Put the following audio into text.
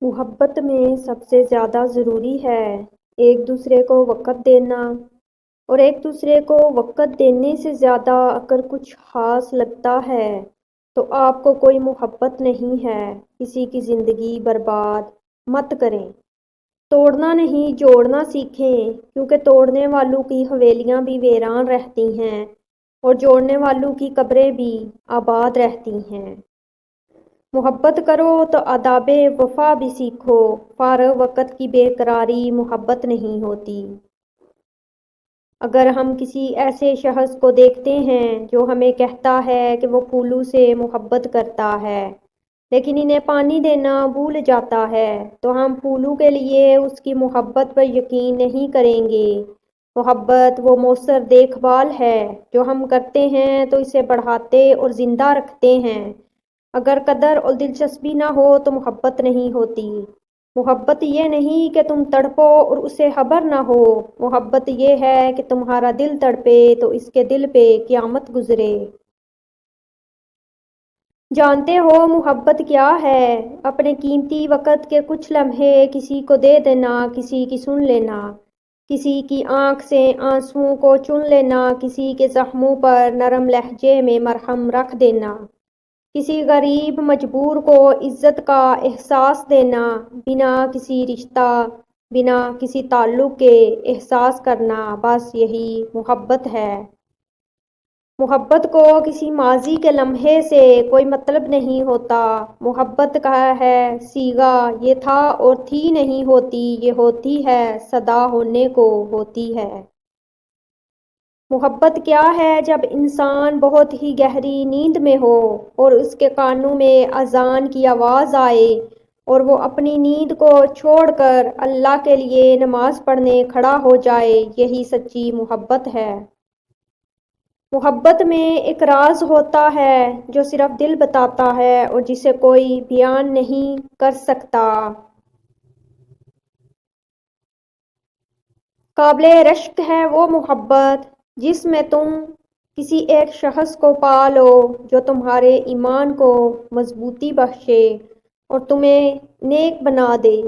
محبت میں سب سے زیادہ ضروری ہے ایک دوسرے کو وقت دینا، اور ایک دوسرے کو وقت دینے سے زیادہ اگر کچھ خاص لگتا ہے تو آپ کو کوئی محبت نہیں ہے۔ کسی کی زندگی برباد مت کریں، توڑنا نہیں جوڑنا سیکھیں، کیونکہ توڑنے والوں کی حویلیاں بھی ویران رہتی ہیں اور جوڑنے والوں کی قبریں بھی آباد رہتی ہیں۔ محبت کرو تو آداب وفا بھی سیکھو، فارغ وقت کی بے قراری محبت نہیں ہوتی۔ اگر ہم کسی ایسے شخص کو دیکھتے ہیں جو ہمیں کہتا ہے کہ وہ پھولوں سے محبت کرتا ہے لیکن انہیں پانی دینا بھول جاتا ہے، تو ہم پھولوں کے لیے اس کی محبت پر یقین نہیں کریں گے۔ محبت وہ مؤثر دیکھ بھال ہے جو ہم کرتے ہیں تو اسے بڑھاتے اور زندہ رکھتے ہیں۔ اگر قدر اور دلچسپی نہ ہو تو محبت نہیں ہوتی۔ محبت یہ نہیں کہ تم تڑپو اور اسے خبر نہ ہو، محبت یہ ہے کہ تمہارا دل تڑپے تو اس کے دل پہ قیامت گزرے۔ جانتے ہو محبت کیا ہے؟ اپنے قیمتی وقت کے کچھ لمحے کسی کو دے دینا، کسی کی سن لینا، کسی کی آنکھ سے آنسوؤں کو چن لینا، کسی کے زخموں پر نرم لہجے میں مرہم رکھ دینا، کسی غریب مجبور کو عزت کا احساس دینا، بنا کسی رشتہ بنا کسی تعلق کے احساس کرنا، بس یہی محبت ہے۔ محبت کو کسی ماضی کے لمحے سے کوئی مطلب نہیں ہوتا۔ محبت کا ہے صیغہ، یہ تھا اور تھی نہیں ہوتی، یہ ہوتی ہے صدا ہونے کو ہوتی ہے۔ محبت کیا ہے؟ جب انسان بہت ہی گہری نیند میں ہو اور اس کے کانوں میں اذان کی آواز آئے اور وہ اپنی نیند کو چھوڑ کر اللہ کے لیے نماز پڑھنے کھڑا ہو جائے، یہی سچی محبت ہے۔ محبت میں ایک راز ہوتا ہے جو صرف دل بتاتا ہے اور جسے کوئی بیان نہیں کر سکتا۔ قابل رشک ہے وہ محبت جس میں تم کسی ایک شخص کو پا لو جو تمہارے ایمان کو مضبوطی بخشے اور تمہیں نیک بنا دے۔